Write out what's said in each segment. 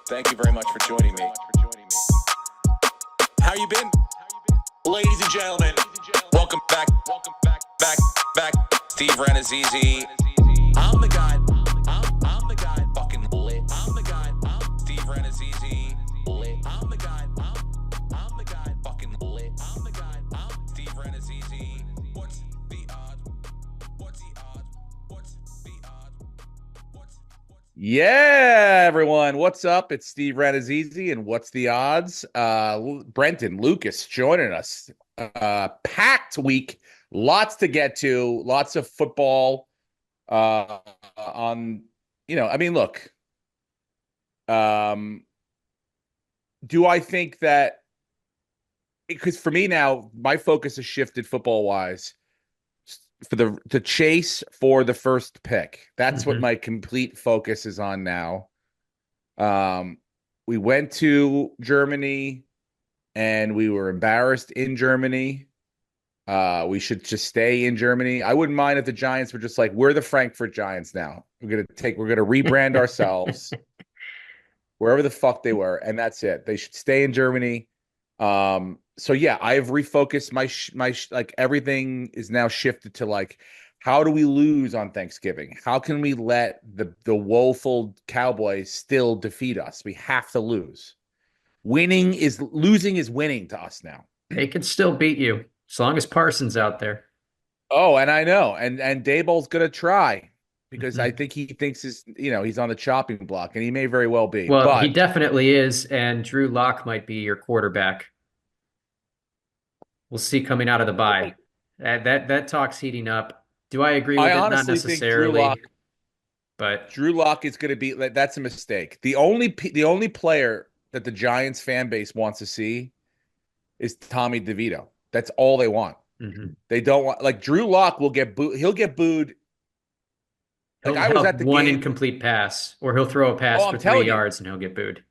Thank you very much for joining me. How you been? Ladies and gentlemen, welcome back. Back. Steve Renazizi. I'm the guy. I'm the guy. Fucking lit. I'm the guy. Steve Renazizi. Lit. I'm the guy. I'm the guy. Fucking lit. I'm the guy. Steve Renazizi. What's the odds? What's the odds? What's the odds? What's Yeah, everyone. What's up? It's Steve Renazizi, and what's the odds? Brenton Lucas joining us. Packed week, lots to get to, lots of football. On, I mean, look. Do I think that? Because for me now, my focus has shifted football wise for the chase for the first pick. That's what my complete focus is on now. We went to Germany and we were embarrassed in Germany. We should just stay in Germany. I wouldn't mind if the Giants were just like, we're the Frankfurt Giants now. We're gonna rebrand ourselves wherever the fuck they were, and that's it. They should stay in Germany. So yeah, I have refocused my like everything is now shifted to like, how do we lose on Thanksgiving? How can we let the woeful Cowboys still defeat us? We have to lose. Losing is winning to us now. They could still beat you as long as Parsons out there. Oh, and I know, and Daboll's gonna try because I think he thinks he's on the chopping block, and he may very well be. Well, but he definitely is, and Drew Lock might be your quarterback. We'll see coming out of the bye. That talk's heating up. Do I agree with it? Not necessarily. But Drew Lock is going to be that's a mistake. The only player that the Giants fan base wants to see is Tommy DeVito. That's all they want. They don't want like Drew Lock will get booed. He'll get booed. Like I was at the one game. Incomplete pass, or he'll throw a pass for 3 yards and he'll get booed.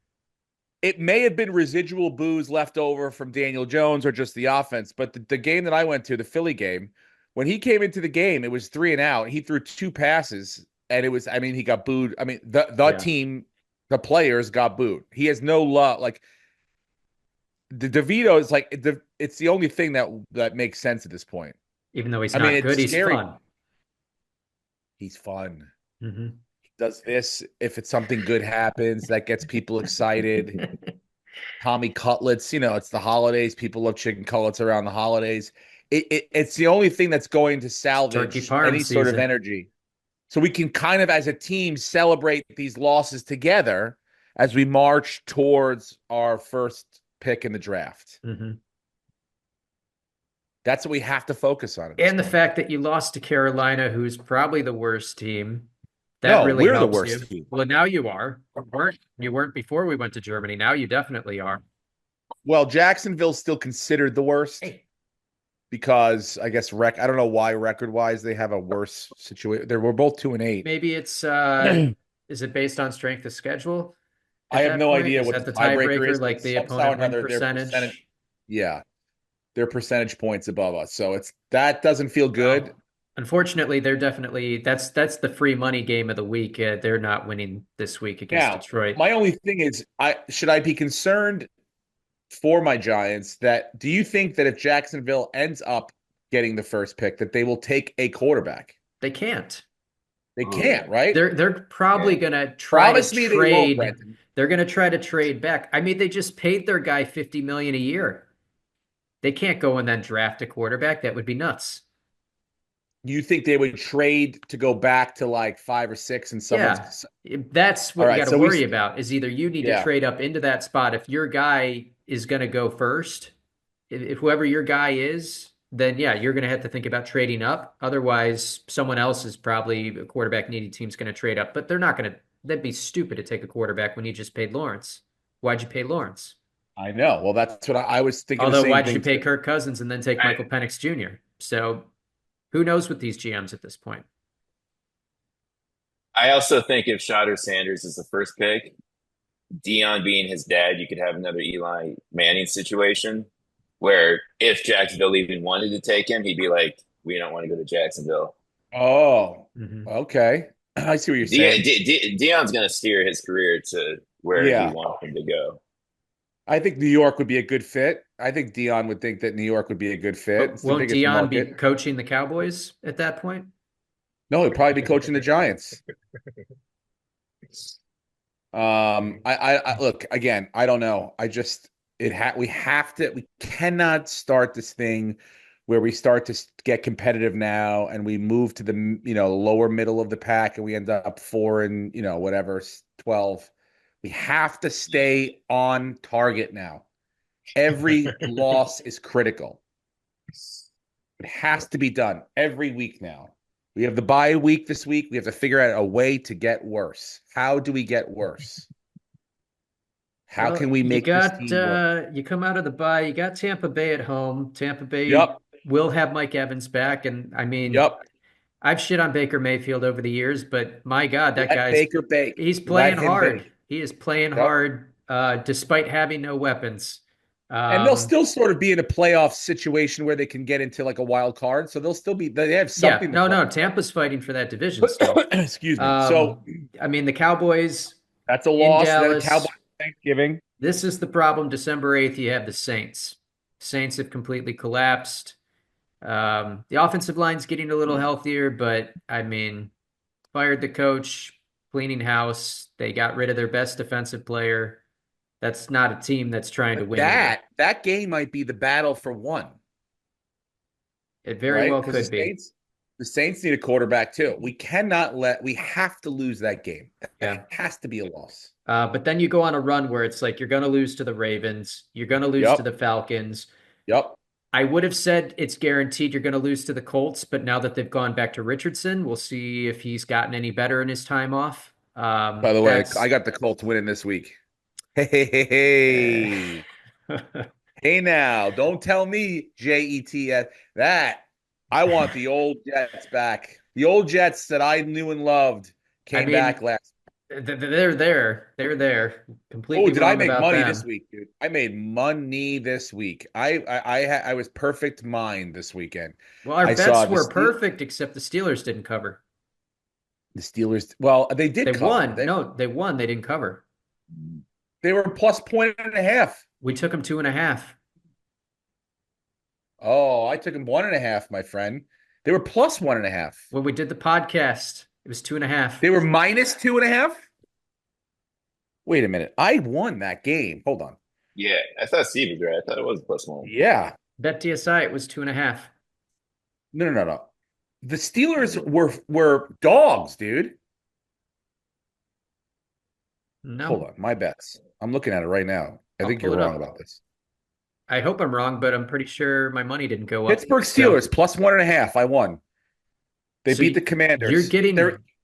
It may have been residual boos left over from Daniel Jones or just the offense, but the game that I went to, the Philly game, when he came into the game, it was 3 and out. He threw 2 passes, and he got booed. I mean, the team, the players got booed. He has no love. Like the DeVito is like it's the only thing that makes sense at this point. Even though he's not good, he's fun. He's fun. Does this if it's something good happens that gets people excited. Tommy cutlets, it's the holidays. People love chicken cutlets around the holidays. It's the only thing that's going to salvage any sort of energy. So we can kind of, as a team, celebrate these losses together as we march towards our first pick in the draft. That's what we have to focus on. And the fact that you lost to Carolina, who's probably the worst team. We're the worst team. Well, now you are. You weren't before we went to Germany. Now you definitely are. Well, Jacksonville's still considered the worst because I guess I don't know why record-wise they have a worse situation. We're both 2-8. Maybe it's is it based on strength of schedule? I have no idea what the tiebreaker is. Like the opponent win percentage. Yeah, they're percentage points above us, so that doesn't feel good. Unfortunately, they're definitely that's the free money game of the week. They're not winning this week against Detroit. My only thing is, should I be concerned for my Giants do you think that if Jacksonville ends up getting the first pick, that they will take a quarterback? They can't. They can't, right? They're probably gonna try to trade. They're gonna try to trade back. I mean, they just paid their guy $50 million a year. They can't go and then draft a quarterback. That would be nuts. You think they would trade to go back to like 5 or 6 and someone's... Yeah, that's what you got to worry about is either you need to trade up into that spot. If your guy is going to go first, if whoever your guy is, then you're going to have to think about trading up. Otherwise, someone else is probably a quarterback needy team's going to trade up, but they're not going to. That'd be stupid to take a quarterback when you just paid Lawrence. Why'd you pay Lawrence? I know. Well, that's what I was thinking. Although, why'd you pay Kirk Cousins and then take Michael Penix Jr.? So... who knows with these GMs at this point? I also think if Shedeur Sanders is the first pick, Dion being his dad, you could have another Eli Manning situation where if Jacksonville even wanted to take him, he'd be like, we don't want to go to Jacksonville. Oh, okay. I see what you're saying. Dion's going to steer his career to where he Yeah. wants him to go. I think New York would be a good fit. I think Dion would think that New York would be a good fit. It's the Won't biggest Dion be market. coaching the Cowboys at that point? No, he'd probably be coaching the Giants. I look again. I don't know. We cannot start this thing where we start to get competitive now, and we move to the lower middle of the pack, and we end up 4 and whatever 12. We have to stay on target now. Every loss is critical. It has to be done every week now. We have the bye week this week. We have to figure out a way to get worse. How do we get worse? How can we make this team work? You come out of the bye, you got Tampa Bay at home. Tampa Bay Yep. will have Mike Evans back. And I mean, Yep. I've shit on Baker Mayfield over the years, but my God, that guy's Baker bake. He's playing hard. Bake. He is playing Yep. hard despite having no weapons. And they'll still sort of be in a playoff situation where they can get into like a wild card. So they'll still be, they have something. Yeah, no, Tampa's fighting for that division still. Excuse me. So, I mean, the Cowboys. That's a loss. Dallas, then Cowboys Thanksgiving. This is the problem. December 8th, you have the Saints. Saints have completely collapsed. The offensive line's getting a little healthier, but I mean, fired the coach, cleaning house. They got rid of their best defensive player. That's not a team that's trying to win. That game might be the battle for one. It very well could be. The Saints need a quarterback too. We have to lose that game. That has to be a loss. But then you go on a run where it's like you're going to lose to the Ravens. You're going to lose to the Falcons. Yep. I would have said it's guaranteed you're going to lose to the Colts, but now that they've gone back to Richardson, we'll see if he's gotten any better in his time off. By the way, I got the Colts winning this week. Hey. Hey now, don't tell me Jets that. I want the old Jets back. The old Jets that I knew and loved came back last. They're there. Completely. Oh, did I make money this week, dude? I made money this week. I was perfect mind this weekend. Well, our bets were perfect, except the Steelers didn't cover. The Steelers, well, they did. They won. They won. They didn't cover. They were plus 1.5. We took them 2.5. Oh, I took them 1.5, my friend. They were plus 1.5. When we did the podcast, it was 2.5. They were minus 2.5. Wait a minute. I won that game. Hold on. Yeah, I thought Steve was right. I thought it was plus 1. Yeah. Bet DSI, it was 2.5. No. The Steelers were dogs, dude. No. Hold on. My bets. I'm looking at it right now. I think you're wrong about this. I hope I'm wrong, but I'm pretty sure my money didn't go up. Pittsburgh Steelers plus 1.5. I won. They beat the Commanders.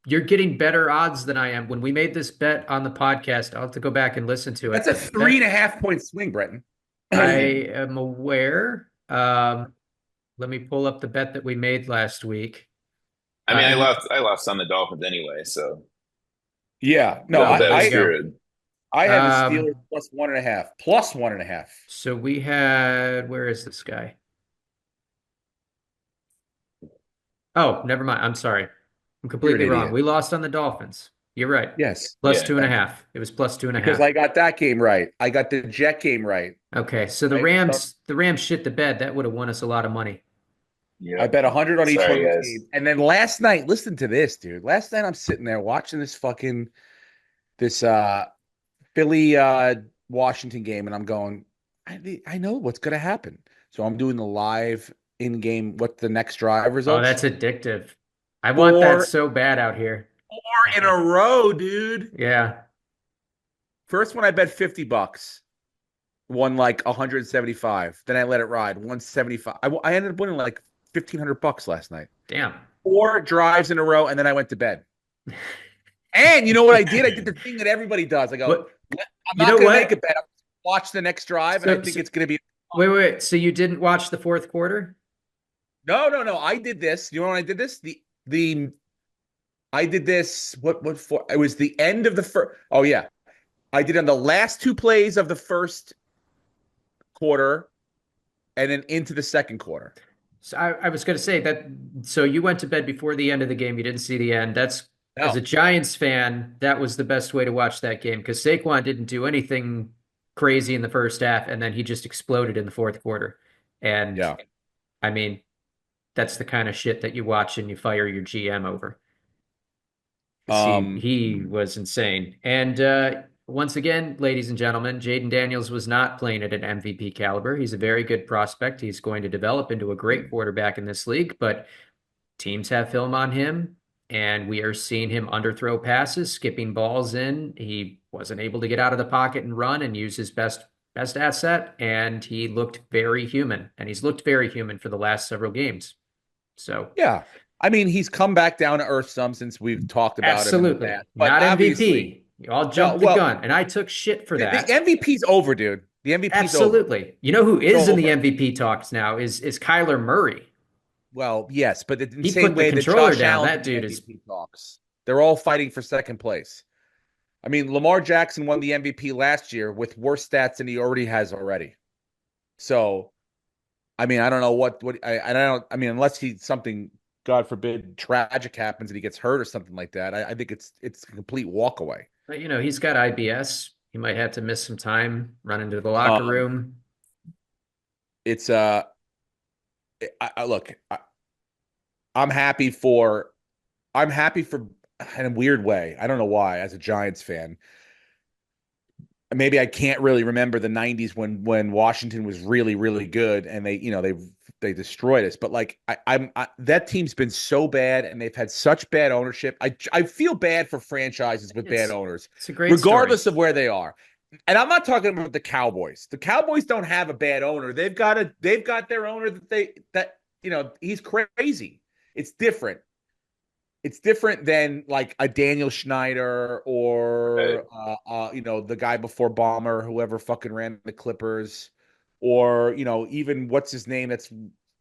You're getting better odds than I am. When we made this bet on the podcast, I'll have to go back and listen to it. That's a 3.5 point swing, Bretton. I am aware. Let me pull up the bet that we made last week. I mean, I lost on the Dolphins anyway, so yeah. No, I had the Steelers plus 1.5. Plus 1.5. So we had, where is this guy? Oh, never mind. I'm sorry. I'm completely wrong. We lost on the Dolphins. You're right. Yes. Plus 2.5. It was plus 2.5. Because I got that game right. I got the Jet game right. Okay. So the Rams shit the bed. That would have won us a lot of money. Yeah. I bet 100 on each one of those teams. And then last night, listen to this, dude. Last night I'm sitting there watching this Philly Washington game, and I'm going, I know what's going to happen. So I'm doing the live in-game, what the next drive results. Oh, that's addictive. I want that so bad out here. 4 in a row, dude. Yeah. First one I bet $50. Won like 175. Then I let it ride. 175. I ended up winning like $1,500 last night. Damn. 4 drives in a row, and then I went to bed. And you know what I did? I did the thing that everybody does. I go, I'm not going to make a bet. I'm watch the next drive, and I think it's going to be. Wait. So you didn't watch the fourth quarter? No. I did this. You know when I did this? I did this. What for? It was the end of the first. Oh yeah, I did on the last 2 plays of the first quarter, and then into the second quarter. So I was going to say that. So you went to bed before the end of the game. You didn't see the end. That's as No. a Giants fan, that was the best way to watch that game because Saquon didn't do anything crazy in the first half, and then he just exploded in the fourth quarter. And Yeah. I mean, that's the kind of shit that you watch and you fire your GM over. 'Cause Um, he was insane. And once again, ladies and gentlemen, Jaden Daniels was not playing at an MVP caliber. He's a very good prospect. He's going to develop into a great quarterback in this league, but teams have film on him, and we are seeing him underthrow passes, skipping balls in. He wasn't able to get out of the pocket and run and use his best asset, and he looked very human. And he's looked very human for the last several games. So yeah. I mean, he's come back down to earth some since we've talked about him in the absolutely past. But not obviously, MVP. You all no, jumped the well, gun, and I took shit for the that. MVP's over, dude. The MVP's over. Absolutely. You know who It's is in the over. MVP talks now is Kyler Murray. Well, yes, but in the He same put the way that controller Josh down. Allen's That in dude the is MVP talks, they're all fighting for second place. I mean, Lamar Jackson won the MVP last year with worse stats than he already has already. So, I mean, I don't know I don't. I mean, unless something, God forbid, tragic happens and he gets hurt or something like that, I think it's a complete walk away. but, he's got IBS. He might have to miss some time, run into the locker Um, room. it's look, I'm happy for, I'm happy for in a weird way. I don't know why, as a Giants fan. Maybe I can't really remember the 90s when Washington was really, really good and they destroyed us. But like that team's been so bad and they've had such bad ownership. I feel bad for franchises with bad owners, It's a great regardless story. of where they are. And I'm not talking about the Cowboys. The Cowboys don't have a bad owner. They've got their owner he's crazy. It's different. It's different than like a Daniel Schneider or the guy before Balmer, whoever fucking ran the Clippers, or even what's his name that's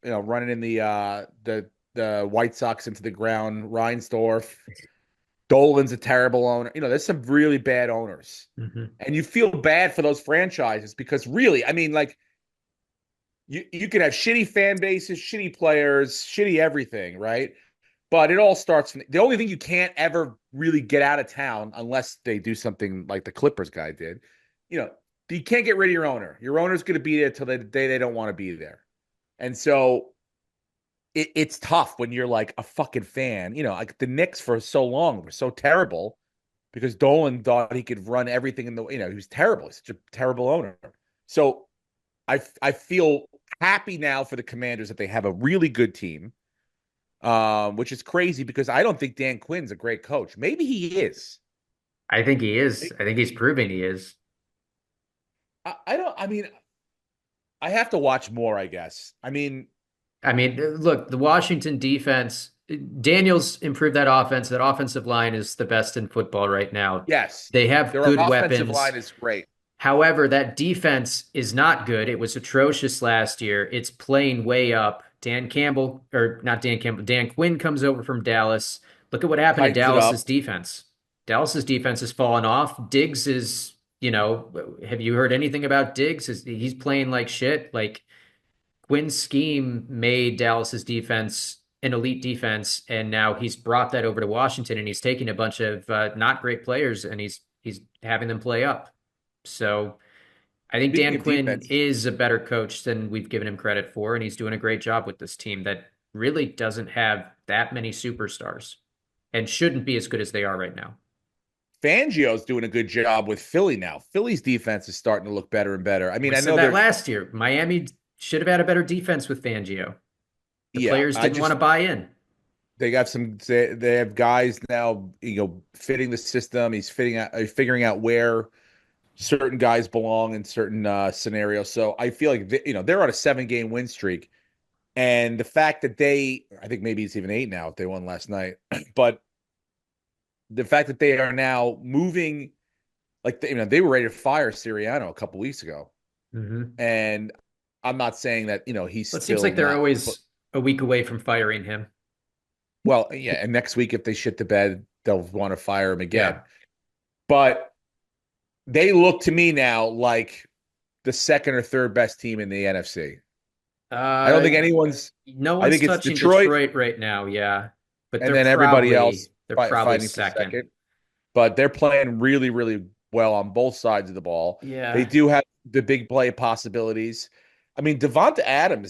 running in the White Sox into the ground, Reinsdorf. Dolan's a terrible owner. There's some really bad owners. Mm-hmm. And you feel bad for those franchises because really, I mean, like you can have shitty fan bases, shitty players, shitty everything, right? But it all starts from the only thing you can't ever really get out of town unless they do something like the Clippers guy did. You can't get rid of your owner. Your owner's going to be there till the day they don't want to be there. And so it's tough when you're like a fucking fan. Like the Knicks for so long were so terrible because Dolan thought he could run everything he was terrible. He's such a terrible owner. So I feel happy now for the Commanders that they have a really good team. Which is crazy because I don't think Dan Quinn's a great coach. Maybe he is. I think he is. I think he's proving he is. I don't. I mean, I have to watch more, I guess. I mean, look, the Washington defense, Daniels improved that offense. That offensive line is the best in football right now. yes, They have their good offensive weapons. line is great. However, that defense is not good. It was atrocious last year. It's playing way up. Dan Quinn comes over from Dallas. Look at what happened to Tightens it Dallas's up. defense. Dallas's defense has fallen off. Diggs is, have you heard anything about Diggs? He's playing like shit. Like Quinn's scheme made Dallas's defense an elite defense, and now he's brought that over to Washington, and he's taking a bunch of not great players, and he's having them play up. So I think Speaking Dan of Quinn defense, is a better coach than we've given him credit for, and he's doing a great job with this team that really doesn't have that many superstars and shouldn't be as good as they are right now. Fangio's doing a good job with Philly now. Philly's defense is starting to look better and better. I mean, We I said know that last year. Miami should have had a better defense with Fangio. The players didn't want to buy in. They have guys now, fitting the system. He's figuring out where certain guys belong in certain scenarios. So I feel like they're on a 7-game win streak, and the fact that I think maybe it's even 8 now if they won last night, but the fact that they are now moving, like they were ready to fire Sirianni a couple weeks ago, and I'm not saying that he's. It seems like they're always a week away from firing him. Well, yeah, and next week if they shit the bed, they'll want to fire him again. Yeah. But they look to me now like the second or third best team in the NFC. I don't think anyone's. No I one's think it's touching Detroit right now. Yeah, but and then everybody else. They're probably fighting for second. second. But they're playing really, really well on both sides of the ball. Yeah. They do have the big play possibilities. I mean, Devonta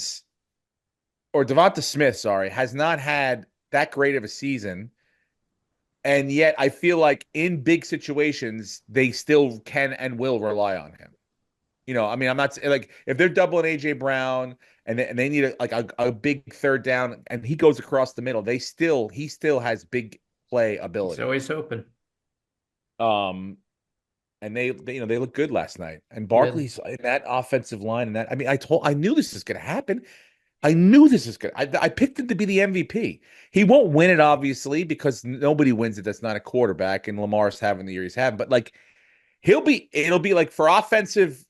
Smith, sorry, has not had that great of a season. And yet I feel like in big situations, they still can and will rely on him. I mean, I'm not like if they're doubling AJ Brown and they need a big third down and he goes across the middle, he still has big play ability. He's always open. And they look good last night. And Barkley's in that offensive line, and I knew this was going to happen. I knew this was good. I picked him to be the MVP. He won't win it, obviously, because nobody wins it that's not a quarterback, and Lamar's having the year he's having. But like, it'll be like for offensive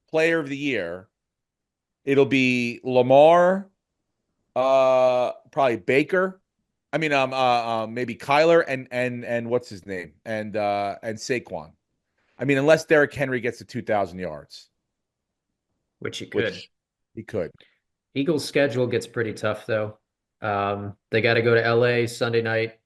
player of the year, it'll be Lamar, probably Baker. I mean, maybe Kyler and what's his name, and Saquon. I mean, unless Derrick Henry gets to 2,000 yards, which he could. He could. Eagles' schedule gets pretty tough, though. They got to go to LA Sunday night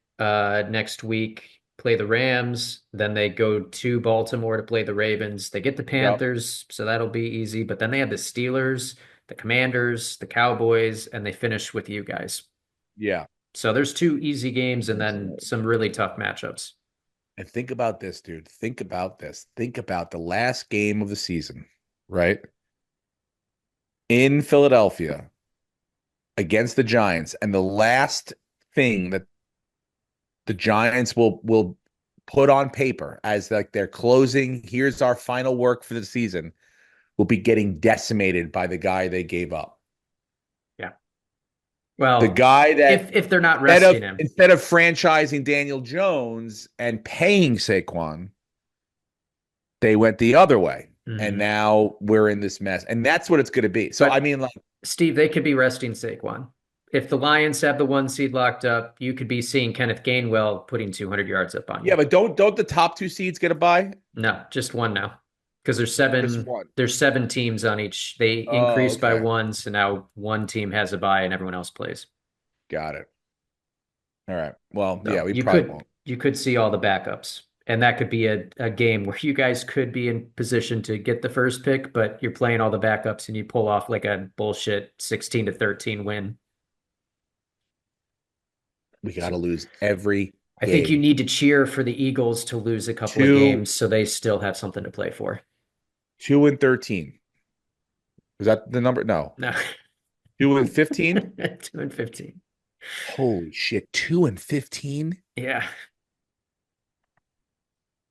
next week, play the Rams. Then they go to Baltimore to play the Ravens. They get the Panthers, so that'll be easy. But then they have the Steelers, the Commanders, the Cowboys, and they finish with you guys. Yeah. So there's 2 easy games and then some really tough matchups. And think about this, dude. Think about this. Think about the last game of the season, right? In Philadelphia against the Giants. And the last thing that the Giants will put on paper as like their closing, here's our final work for the season, will be getting decimated by the guy they gave up. Well, the guy that if they're not resting him, instead of franchising Daniel Jones and paying Saquon, they went the other way, and now we're in this mess, and that's what it's going to be. So, I mean, like Steve, they could be resting Saquon. If the Lions have the 1 seed locked up, you could be seeing Kenneth Gainwell putting 200 yards up on you. Yeah, but don't the top 2 seeds get a bye? No, just one now. Because there's 7 teams on each. They increased by 1, so now 1 team has a bye and everyone else plays. Got it. All right. Well, no, yeah, we probably won't. You could see all the backups, and that could be a game where you guys could be in position to get the first pick, but you're playing all the backups and you pull off like a bullshit 16-13 win. We got to lose every I think you need to cheer for the Eagles to lose a couple of games so they still have something to play for. 2-13. Was that the number? No. 2-15? 2-15. Holy shit. 2-15? Yeah.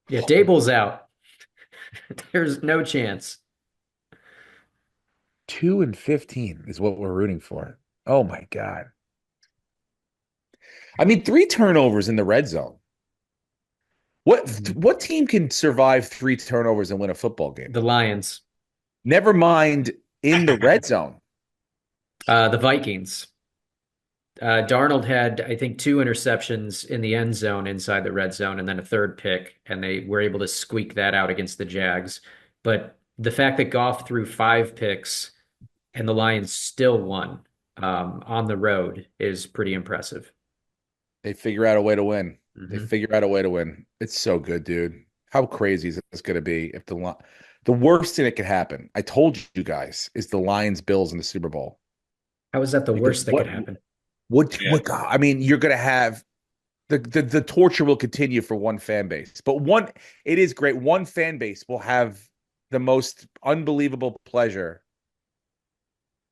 Yeah, Dable's out. There's no chance. 2-15 is what we're rooting for. Oh my God. I mean, 3 turnovers in the red zone. What team can survive 3 turnovers and win a football game? The Lions. Never mind in the red zone. The Vikings. Darnold had, I think, 2 interceptions in the end zone inside the red zone and then a 3rd pick, and they were able to squeak that out against the Jags. But the fact that Goff threw 5 picks and the Lions still won on the road is pretty impressive. They figure out a way to win. They figure out a way to win. It's so good, dude. How crazy is this going to be if the worst thing that could happen, I told you guys, is the Lions-Bills in the Super Bowl. How is that the worst that could happen? I mean, you're going to have the torture will continue for one fan base, but it is great. One fan base will have the most unbelievable pleasure.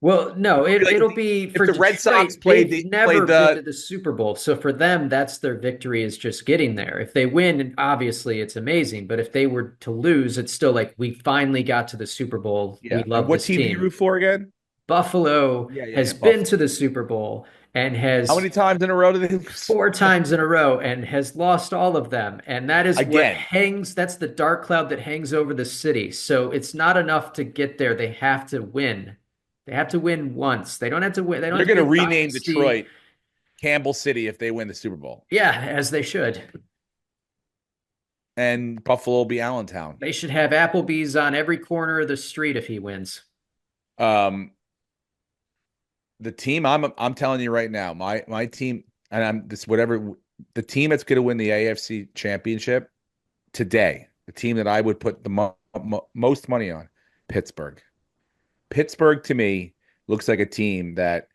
Well, no, it'll be for the Detroit. Red Sox played been to the Super Bowl, so for them, that's their victory is just getting there. If they win, obviously it's amazing, but if they were to lose, it's still like we finally got to the Super Bowl. Yeah. We love what this team do you root for again? Buffalo has been to the Super Bowl and has how many times in a row did they lose? 4 times in a row and has lost all of them. And that is what hangs. That's the dark cloud that hangs over the city. So it's not enough to get there. They have to win. They have to win once. They don't have to win. They're going to rename Detroit Campbell City if they win the Super Bowl. Yeah, as they should. And Buffalo will be Allentown. They should have Applebee's on every corner of the street if he wins. The team I'm telling you right now, my team, and I'm this whatever the team that's going to win the AFC Championship today, the team that I would put the most money on, Pittsburgh. Pittsburgh to me looks like a team that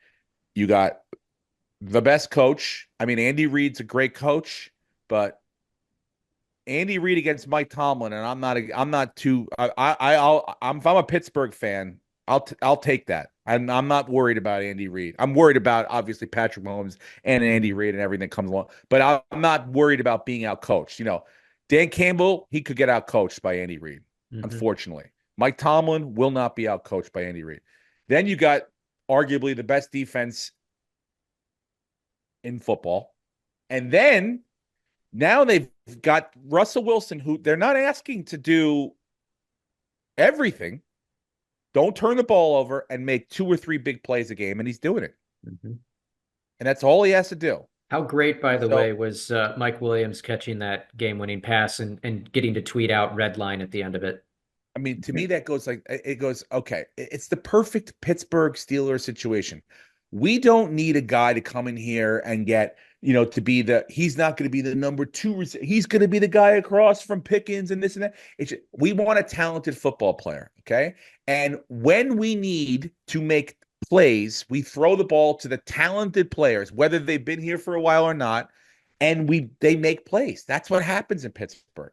you got the best coach. I mean, Andy Reid's a great coach, but Andy Reid against Mike Tomlin, and I'm not too. If I'm a Pittsburgh fan, I'll take that. I'm not worried about Andy Reid. I'm worried about obviously Patrick Mahomes and Andy Reid and everything that comes along, but I'm not worried about being out coached. Dan Campbell, he could get out coached by Andy Reid. Unfortunately, Mike Tomlin will not be out coached by Andy Reid. Then you got arguably the best defense in football, and then now they've got Russell Wilson, who they're not asking to do everything. Don't turn the ball over and make 2 or 3 big plays a game, and he's doing it. And that's all he has to do. How great, by the way, was Mike Williams catching that game-winning pass and getting to tweet out red line at the end of it. I mean, to me, that goes okay, it's the perfect Pittsburgh Steelers situation. We don't need a guy to come in here and get, to be he's not going to be the number 2. He's going to be the guy across from Pickens and this and that. We want a talented football player. Okay. And when we need to make plays, we throw the ball to the talented players, whether they've been here for a while or not. And they make plays. That's what happens in Pittsburgh.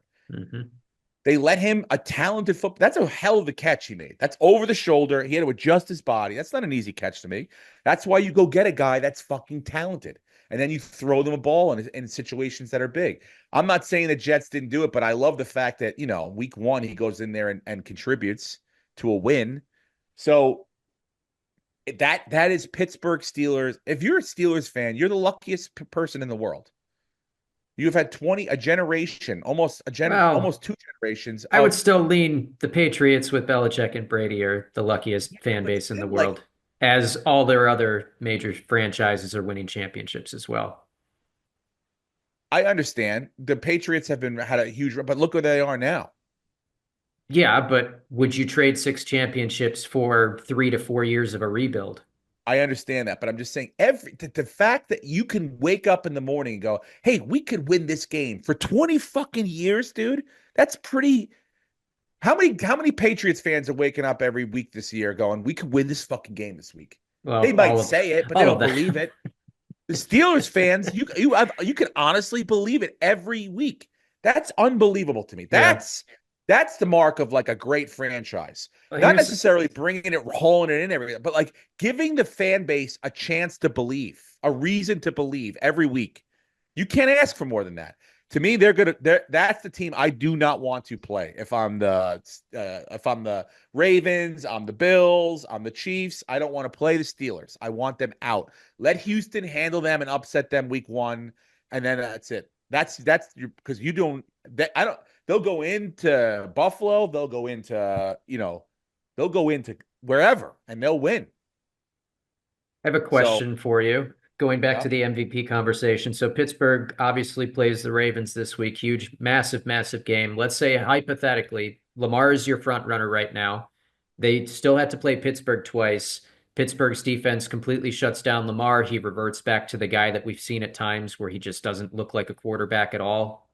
They let him, a talented football. That's a hell of a catch he made. That's over the shoulder. He had to adjust his body. That's not an easy catch to make. That's why you go get a guy that's fucking talented. And then you throw them a ball in situations that are big. I'm not saying the Jets didn't do it, but I love the fact that, week 1, he goes in there and contributes to a win. So that is Pittsburgh Steelers. If you're a Steelers fan, you're the luckiest person in the world. You've had a generation, almost 2 generations. I would still lean the Patriots with Belichick and Brady are the luckiest fan base in the world, as all their other major franchises are winning championships as well. I understand. The Patriots had a huge run, but look where they are now. Yeah, but would you trade 6 championships for 3 to 4 years of a rebuild? I understand that, but I'm just saying the fact that you can wake up in the morning and go, hey, we could win this game for 20 fucking years, dude. That's pretty. How many Patriots fans are waking up every week this year going, we could win this fucking game this week? Well, they might say it, but they don't believe it. The Steelers fans, you can honestly believe it every week. That's unbelievable to me. That's the mark of like a great franchise. Well, not necessarily bringing it, hauling it in everything, but like giving the fan base a chance to believe, a reason to believe every week. You can't ask for more than that. To me, that's the team I do not want to play. If I'm the Ravens, I'm the Bills, I'm the Chiefs. I don't want to play the Steelers. I want them out. Let Houston handle them and upset them week 1, and then that's it. That's because you don't. They'll go into Buffalo. They'll go into wherever, and they'll win. I have a question for you. Going back to the MVP conversation. So Pittsburgh obviously plays the Ravens this week. Huge, massive, massive game. Let's say hypothetically, Lamar is your front runner right now. They still had to play Pittsburgh twice. Pittsburgh's defense completely shuts down Lamar. He reverts back to the guy that we've seen at times where he just doesn't look like a quarterback at all.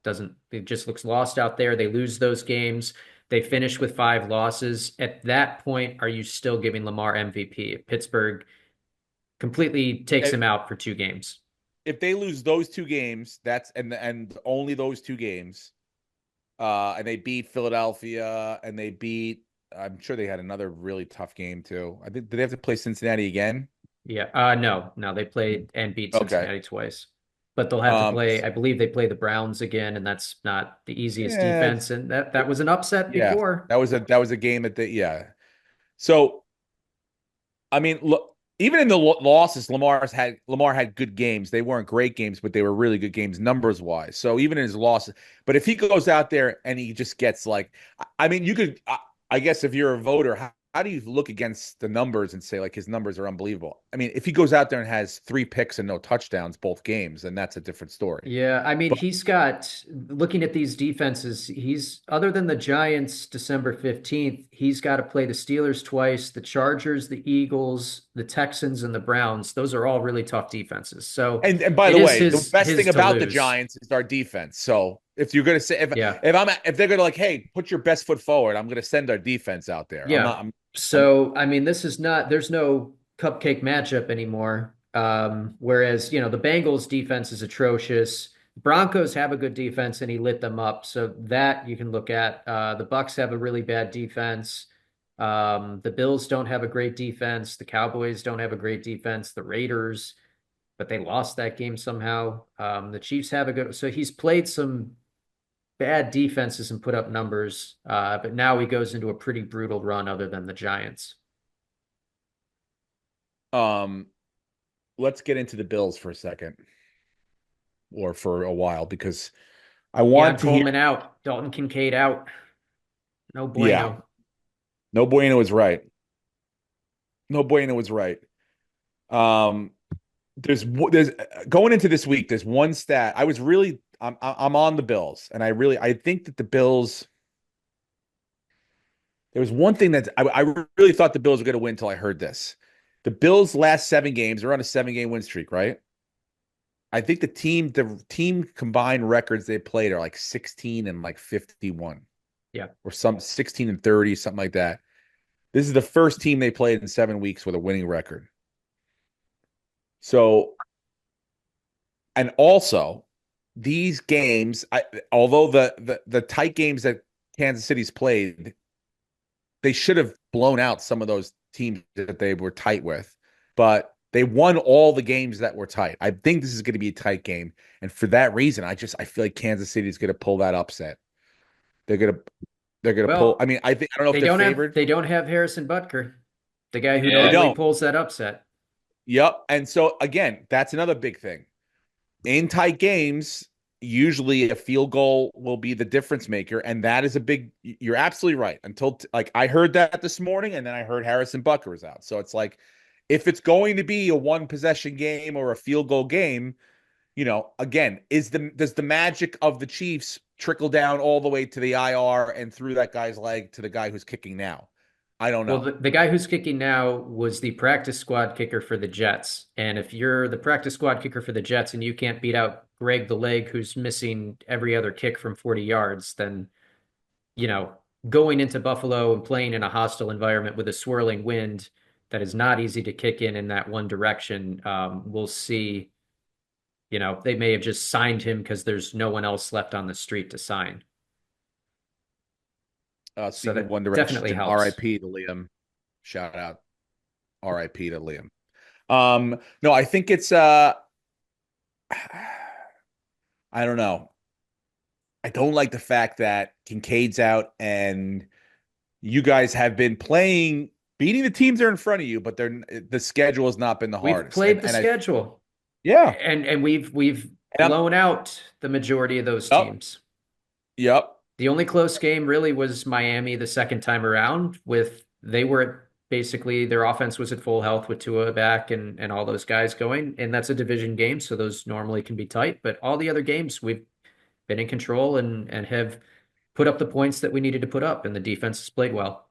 It just looks lost out there. They lose those games. They finish with 5 losses. At that point, are you still giving Lamar MVP? If Pittsburgh completely takes him out for 2 games. If they lose those 2 games, and only those 2 games, and they beat Philadelphia and they beat, I'm sure they had another really tough game too. I think, did they have to play Cincinnati again? Yeah. No, they played and beat Cincinnati twice. But they'll have to play, I believe they play the Browns again, and that's not the easiest defense. And that was an upset before. That was a game So, I mean, look, even in the losses, Lamar had good games. They weren't great games, but they were really good games numbers wise. So even in his losses, but if he goes out there and he just gets I mean, you could, I guess if you're a voter, how do you look against the numbers and say like his numbers are unbelievable? I mean, if he goes out there and has 3 picks and no touchdowns both games, then that's a different story. Yeah, I mean, he's got, looking at these defenses, he's, other than the Giants December 15th, he's got to play the Steelers twice, the Chargers, the Eagles, the Texans, and the Browns, those are all really tough defenses. So, and by it the is way, the best thing his to about the lose. Giants is our defense. So if you're gonna say if Yeah. if they're gonna like, hey, put your best foot forward, I'm gonna send our defense out there. Yeah. So, I mean, this is not, there's no cupcake matchup anymore. Whereas, you know, the Bengals defense is atrocious. Broncos have a good defense and he lit them up. So that you can look at. The Bucks have a really bad defense. The Bills don't have a great defense. The Cowboys don't have a great defense. The Raiders, but they lost that game somehow. The Chiefs have a good, so he's played some bad defenses and put up numbers. But now he goes into a pretty brutal run other than the Giants. Let's get into the Bills for a second, or for a while, because I want to Coleman out, Dalton Kincaid out. No bueno. Yeah. No bueno is right. No bueno is right. There's going into this week, there's one stat. I'm on the Bills, and I think that the Bills. There was one thing that I really thought the Bills were going to win until I heard this. The Bills' last 7 games, they're on a 7-game win streak, right? I think the team combined records they played are like 16 and like 51. Yeah. Or some 16 and 30, something like that. This is the first team they played in 7 weeks with a winning record. So, and also these games, although the tight games that Kansas City's played, they should have blown out some of those teams that they were tight with, but they won all the games that were tight. I think this is going to be a tight game, and for that reason, I feel like Kansas City is going to pull that upset. They're going to pull. I mean, I don't know if they're favored. They don't have Harrison Butker, the guy who normally pulls that upset. Yep, and so again, that's another big thing. In tight games, usually a field goal will be the difference maker, and that is a big. You're absolutely right. Until I heard that this morning, and then I heard Harrison Butker was out. So it's like, if it's going to be a 1-possession game or a field goal game, you know, again, does the magic of the Chiefs trickle down all the way to the IR and through that guy's leg to the guy who's kicking now? I don't know. Well, the guy who's kicking now was the practice squad kicker for the Jets. And if you're the practice squad kicker for the Jets and you can't beat out Greg the Leg, who's missing every other kick from 40 yards, then, you know, going into Buffalo and playing in a hostile environment with a swirling wind that is not easy to kick in that one direction, we'll see. You know, they may have just signed him because there's no one else left on the street to sign. So that One Direction, definitely helps. R.I.P. to Liam. Shout out, R.I.P. to Liam. No, I think it's I don't know. I don't like the fact that Kincaid's out and you guys have been beating the teams that are in front of you, but the schedule has not been the hardest. We've played the schedule. Yeah, and we've blown out the majority of those teams. Yep. The only close game really was Miami the second time around. They were basically, their offense was at full health with Tua back and all those guys going, and that's a division game, so those normally can be tight. But all the other games we've been in control and have put up the points that we needed to put up, and the defense has played well.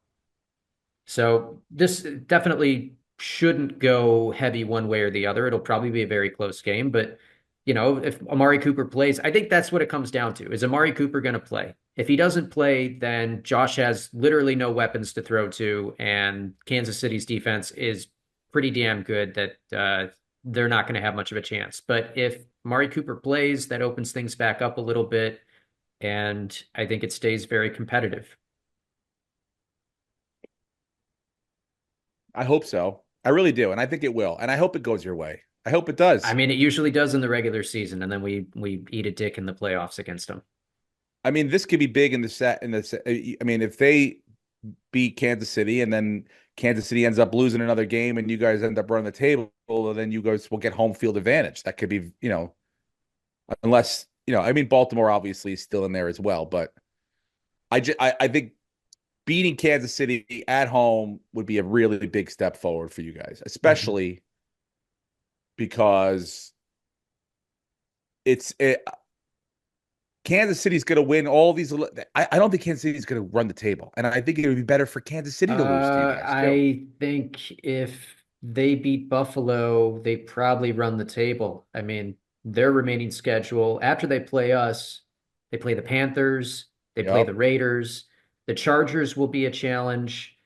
So this definitely shouldn't go heavy one way or the other. It'll probably be a very close game, but you know, if Amari Cooper plays, I think that's what it comes down to. Is Amari Cooper going to play? If he doesn't play, then Josh has literally no weapons to throw to, and Kansas City's defense is pretty damn good that they're not going to have much of a chance. But if Amari Cooper plays, that opens things back up a little bit, and I think it stays very competitive. I hope so. I really do, and I think it will, and I hope it goes your way. I hope it does. I mean, it usually does in the regular season, and then we eat a dick in the playoffs against them. I mean, this could be big in the set. I mean, if they beat Kansas City and then Kansas City ends up losing another game and you guys end up running the table, then you guys will get home field advantage. That could be, you know, unless, you know, I mean, Baltimore obviously is still in there as well, but I think beating Kansas City at home would be a really big step forward for you guys, especially because Kansas City's going to win all these. I don't think Kansas City's going to run the table, and I think it would be better for Kansas City to lose to you guys. I think if they beat Buffalo, they probably run the table. I mean, their remaining schedule after they play us, they play the Panthers, they play the Yep. Raiders. The Chargers will be a challenge.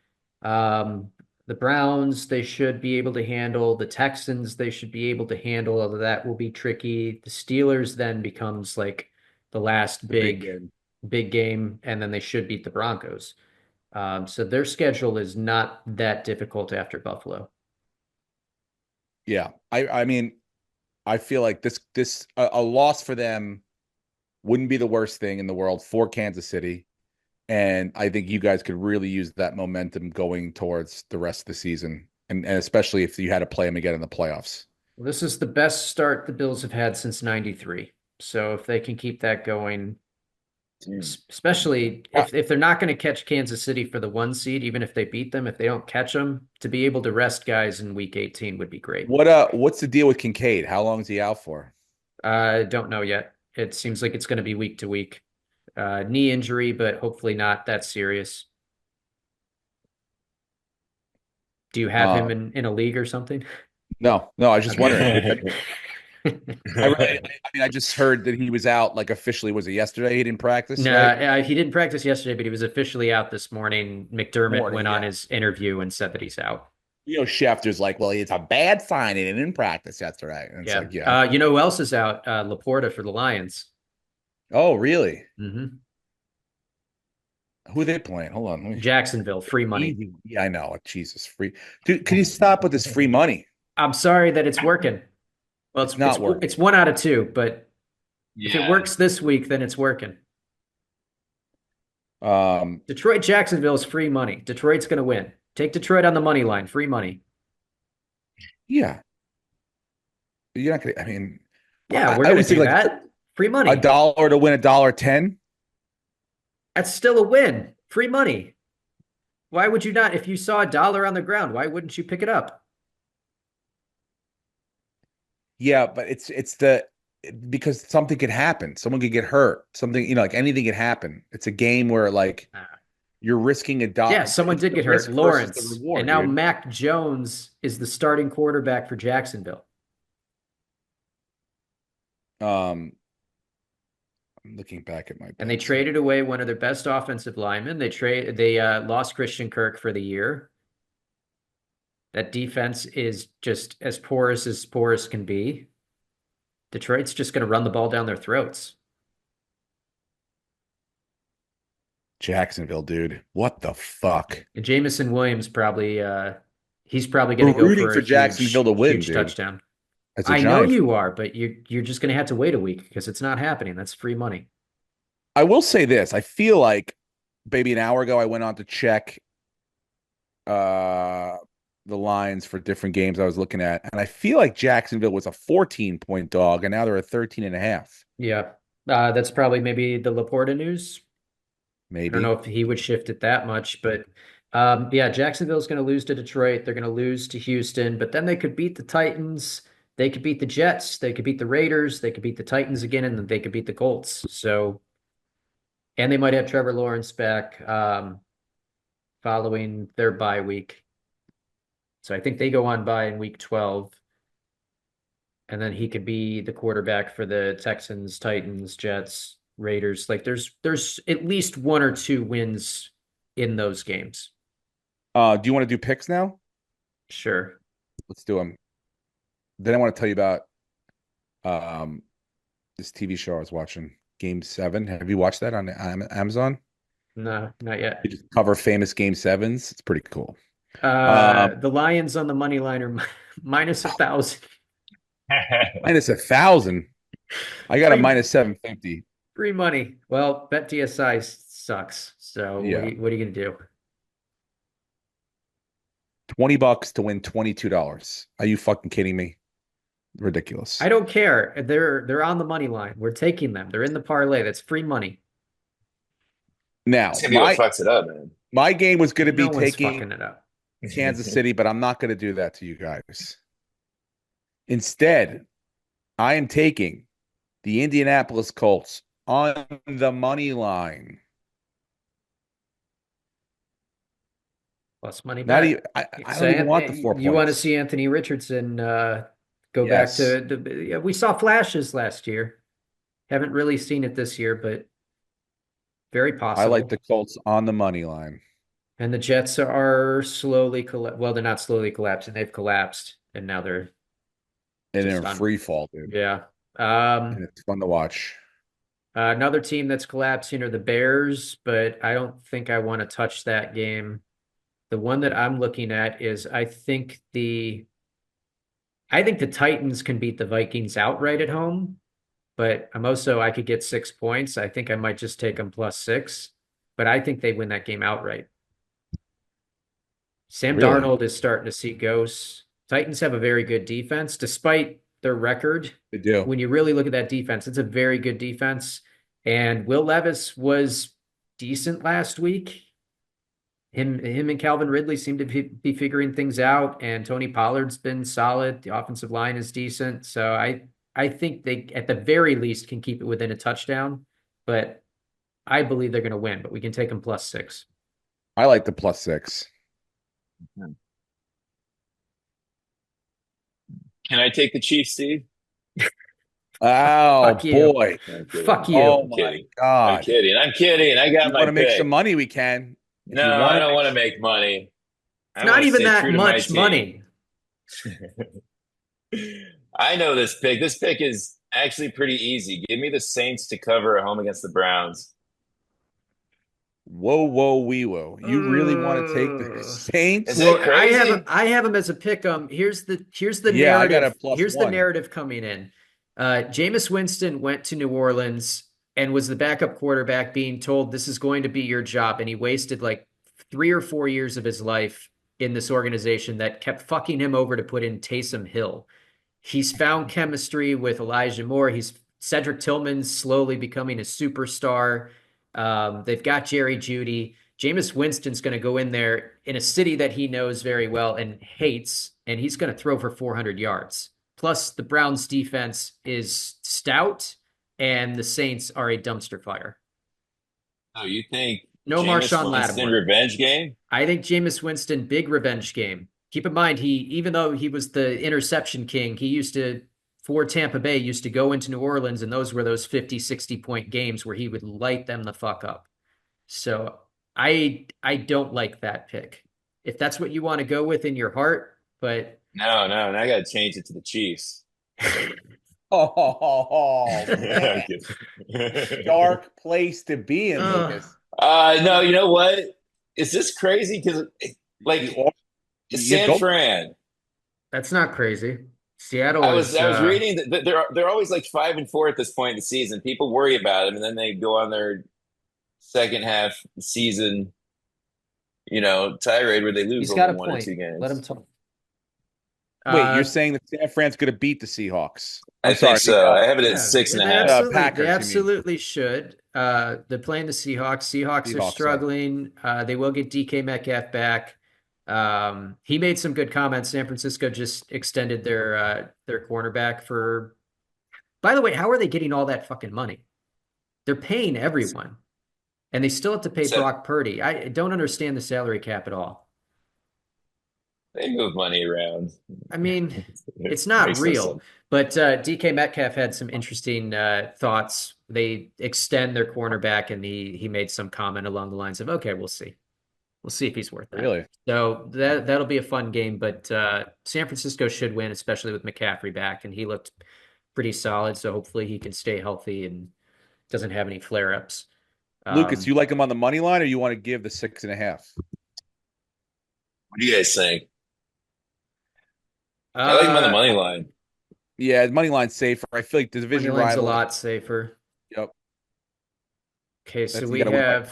The Browns, they should be able to handle. The Texans, they should be able to handle, although that will be tricky. The Steelers then becomes like the last big game, and then they should beat the Broncos. So their schedule is not that difficult after Buffalo. Yeah. I mean, I feel like a loss for them wouldn't be the worst thing in the world for Kansas City. And I think you guys could really use that momentum going towards the rest of the season. And especially if you had to play them again in the playoffs. Well, this is the best start the Bills have had since '93. So if they can keep that going, especially if they're not going to catch Kansas City for the 1 seed, even if they beat them, if they don't catch them, to be able to rest guys in week 18 would be great. What's the deal with Kincaid? How long is he out for? I don't know yet. It seems like it's going to be week to week. Knee injury, but hopefully not that serious. Do you have him in a league or something? No, I was just wondering. I just heard that he was out, like officially. Was it yesterday? He didn't practice? No, right? he didn't practice yesterday, but he was officially out this morning. McDermott went on his interview and said that he's out. Schefter's like, well, it's a bad sign. He didn't practice yesterday. And it's you know who else is out? Laporta for the Lions. Oh, really? Mm-hmm. Who are they playing? Hold on. Jacksonville, free money. Yeah, I know. Jesus, free. Dude, can you stop with this free money? I'm sorry that it's working. Well, it's not working. It's 1 out of 2, but if it works this week, then it's working. Detroit, Jacksonville is free money. Detroit's going to win. Take Detroit on the money line, free money. Yeah. You're not going to, I mean. Yeah, we're going to do that. Free money. $1 to win $1.10? That's still a win. Free money. Why would you not? If you saw $1 on the ground, why wouldn't you pick it up? Yeah, but because something could happen. Someone could get hurt. Something, like anything could happen. It's a game where like you're risking $1. Yeah, someone did get hurt. Lawrence. And now Mac Jones is the starting quarterback for Jacksonville. I'm looking back at my bets. And they traded away one of their best offensive linemen. They lost Christian Kirk for the year. That defense is just as porous can be. Detroit's just going to run the ball down their throats. Jacksonville, dude. What the fuck? And Jameson Williams he's probably going to go rooting for Jacksonville to win, huge touchdown. I know you are, but you're just going to have to wait a week because it's not happening. That's free money. I will say this. I feel like maybe an hour ago I went on to check the lines for different games I was looking at, and I feel like Jacksonville was a 14-point dog, and now they're a 13.5. Yeah. That's probably maybe the Laporta news. Maybe. I don't know if he would shift it that much, but yeah, Jacksonville's going to lose to Detroit. They're going to lose to Houston, but then they could beat the Titans. They could beat the Jets. They could beat the Raiders. They could beat the Titans again, and then they could beat the Colts. So, and they might have Trevor Lawrence back following their bye week. So I think they go on bye in week 12. And then he could be the quarterback for the Texans, Titans, Jets, Raiders. Like there's at least 1 or 2 wins in those games. Do you want to do picks now? Sure. Let's do them. Then I want to tell you about this TV show I was watching, Game 7. Have you watched that on Amazon? No, not yet. You just cover famous Game 7s. It's pretty cool. The Lions on the money line are minus 1,000. Minus 1,000. I got a minus 750. Free money. Well, BetDSI sucks. So yeah. What are you gonna do? $20 to win $22. Are you fucking kidding me? Ridiculous. I don't care. They're on the money line. We're taking them. They're in the parlay. That's free money. Now, it's gonna be what fucks it up, man. My game was going to be taking it up. Kansas City, but I'm not going to do that to you guys. Instead, I am taking the Indianapolis Colts on the money line. Plus money Not bet. even. I don't even want the 4 You want to points. see Anthony Richardson go back Yes. to the. We saw flashes last year. Haven't really seen it this year, but very I like possible. the Colts on the money line. And the Jets are slowly well, they're not slowly collapsing. They've collapsed, and now they're And just in on. free fall, dude. Yeah. And it's fun to watch. Another team that's collapsing are the Bears, but I don't think I want to touch that game. The one that I'm looking at is I think the Titans can beat the Vikings outright at home, but I could get 6 points. I think I might just take them +6, but I think they win that game outright. Sam Really? Darnold is starting to see ghosts. Titans have a very good defense, despite their record. They do. When you really look at that defense, it's a very good defense. And Will Levis was decent last week. Him and Calvin Ridley seem to be figuring things out, and Tony Pollard's been solid. The offensive line is decent. So I think they, at the very least, can keep it within a touchdown, but I believe they're going to win, but we can take them +6. I like the +6. Can I take the Chiefs, Steve? Oh, Fuck you. boy. Fuck you. Oh, I'm my kidding. God. I'm kidding. I got You my want to make pick. some money, we can. If No, you I don't make- want to make money. I Not wanna even stay that true to my much team. money. I know this pick. This pick is actually pretty easy. Give me the Saints to cover at home against the Browns. Whoa, whoa, wee, whoa. You really want to take the Saints? Is it crazy? I have them as a pick. Here's the Yeah, I narrative. got a +1. Here's the narrative coming in. Jameis Winston went to New Orleans and was the backup quarterback, being told this is going to be your job, and he wasted like 3 or 4 years of his life in this organization that kept fucking him over to put in Taysom Hill. He's found chemistry with Elijah Moore. Cedric Tillman's slowly becoming a superstar. They've got Jerry Jeudy. Jameis Winston's going to go in there in a city that he knows very well and hates, and he's going to throw for 400 yards. Plus, the Browns' defense is stout, and the Saints are a dumpster fire. Oh, you think No Jameis Marshawn Winston Lattimore. revenge game? I think Jameis Winston, big revenge game. Keep in mind, even though he was the interception king, for Tampa Bay, used to go into New Orleans, and those were those 50, 60-point games where he would light them the fuck up. So I don't like that pick. If that's what you want to go with in your heart, but No, and I got to change it to the Chiefs. Oh, man. Dark place to be in, Lucas. No, you know what? Is this crazy? Because like San Fran. That's not crazy. Seattle. I was reading that they're always like 5-4 at this point in the season. People worry about them, and then they go on their second half season, tirade where they lose He's got only a 1 or point. 2 games. Let him talk. Wait, you're saying that San Fran's going to beat the Seahawks? I think so. I have it at 6.5. Packers, they absolutely should. They're playing the Seahawks. Seahawks are struggling. They will get DK Metcalf back. He made some good comments. San Francisco just extended their cornerback for. By the way, how are they getting all that fucking money? They're paying everyone, and they still have to pay Brock Purdy. I don't understand the salary cap at all. They move money around. I mean, it's not real. But DK Metcalf had some interesting thoughts. They extend their cornerback, and he made some comment along the lines of, "Okay, we'll see. We'll see if he's worth that." Really? So that'll be a fun game. But San Francisco should win, especially with McCaffrey back, and he looked pretty solid. So hopefully he can stay healthy and doesn't have any flare-ups. Lucas, you like him on the money line, or you want to give the 6.5? What do you guys think? I like him on the money line. Yeah, the money line's safer. I feel like the division line's rival a lot safer. Yep. Okay, so we have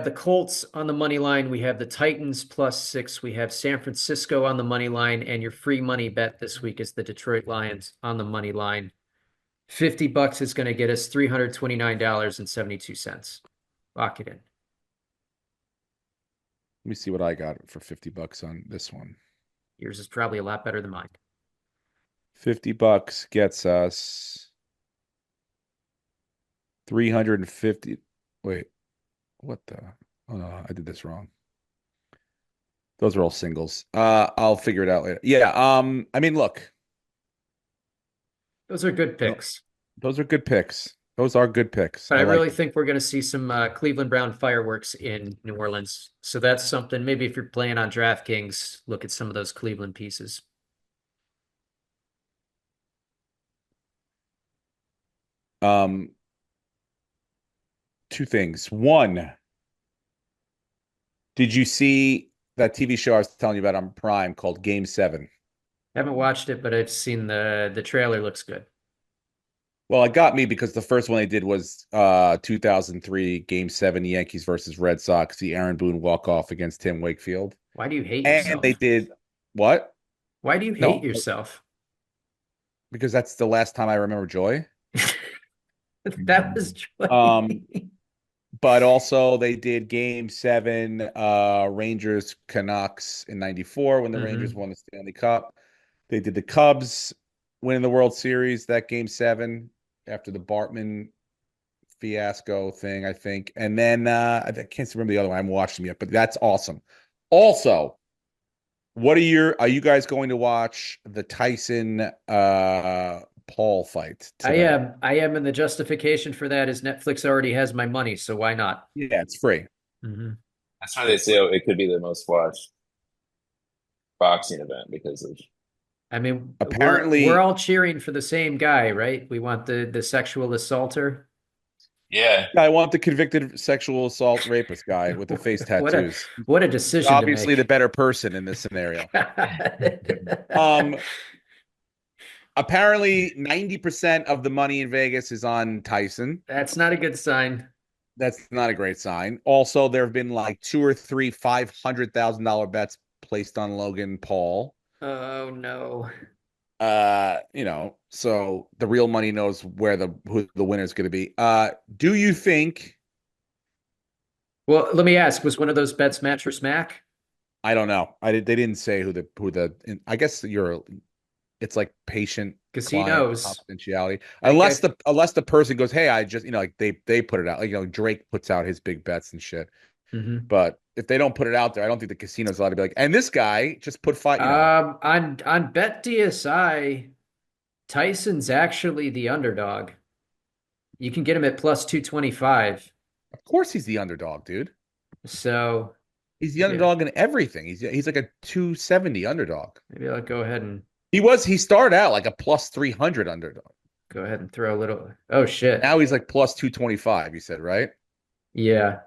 the Colts on the money line. We have the Titans +6. We have San Francisco on the money line, and your free money bet this week is the Detroit Lions on the money line. $50 is going to get us $329.72. Lock it in. Let me see what I got for $50 on this one. Yours is probably a lot better than mine. $50 gets us 350. Wait, what the? Oh no, I did this wrong. Those are all singles. I'll figure it out later. Yeah. I mean, look, Those are good picks. those are good picks. Those are good picks. But I like really think we're going to see some Cleveland Brown fireworks in New Orleans. So that's something. Maybe if you're playing on DraftKings, look at some of those Cleveland pieces. Two things. One, did you see that TV show I was telling you about on Prime called Game 7? Haven't watched it, but I've seen the trailer. Looks good. Well, it got me because the first one they did was 2003 Game 7 Yankees versus Red Sox, the Aaron Boone walk-off against Tim Wakefield. Why do you hate And yourself? they did what? Why do you hate yourself? Because that's the last time I remember joy. That was joy. But also they did Game 7 Rangers Canucks in 94 when the Rangers won the Stanley Cup. They did the Cubs winning the World Series that Game 7 after the Bartman fiasco thing, I think. And then I can't remember the other one. I haven't watched them yet, but that's awesome. Also, are you guys going to watch the Tyson Paul fight tonight? I am, and the justification for that is Netflix already has my money, so why not? Yeah, it's free. That's why they say it could be the most watched boxing event because of. I mean, apparently we're all cheering for the same guy, right? We want the sexual assaulter. Yeah, I want the convicted sexual assault rapist guy with the face tattoos. What a decision! Obviously, the better person in this scenario. Apparently, 90% of the money in Vegas is on Tyson. That's not a good sign. That's not a great sign. Also, there have been like 2 or 3 $500,000 bets placed on Logan Paul. Oh no. So the real money knows who the winner is going to be. Do you think? Well, let me ask: was one of those bets match or smack? I don't know. They didn't say who the. I guess it's like patient casinos confidentiality. Unless the person goes, hey, I just like they put it out. Like Drake puts out his big bets and shit. But if they don't put it out there, I don't think the casino's allowed to be like, and this guy just put five. On BetDSI, Tyson's actually the underdog. You can get him at plus 225. Of course he's the underdog, dude. So he's the underdog in everything. He's like a 270 underdog. Maybe I'll go ahead and he started out like a plus 300 underdog. Go ahead and throw a little. Oh shit. Now he's like plus 225, you said, right? Yeah.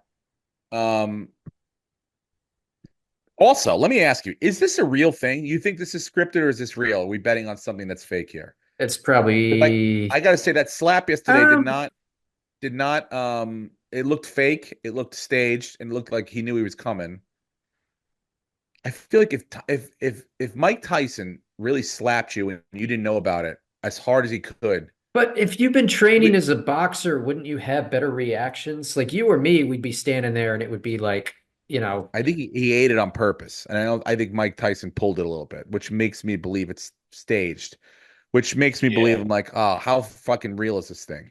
Also, let me ask you, is this a real thing? You think this is scripted or is this real? Are we betting on something that's fake here? It's probably I gotta say that slap yesterday did not it looked fake, it looked staged, and it looked like he knew he was coming. I feel like if Mike Tyson really slapped you and you didn't know about it as hard as he could. But if you've been training as a boxer, wouldn't you have better reactions? Like you or me, we'd be standing there and it would be like, I think he ate it on purpose. And I think Mike Tyson pulled it a little bit, which makes me believe it's staged, which makes me believe I'm like, oh, how fucking real is this thing?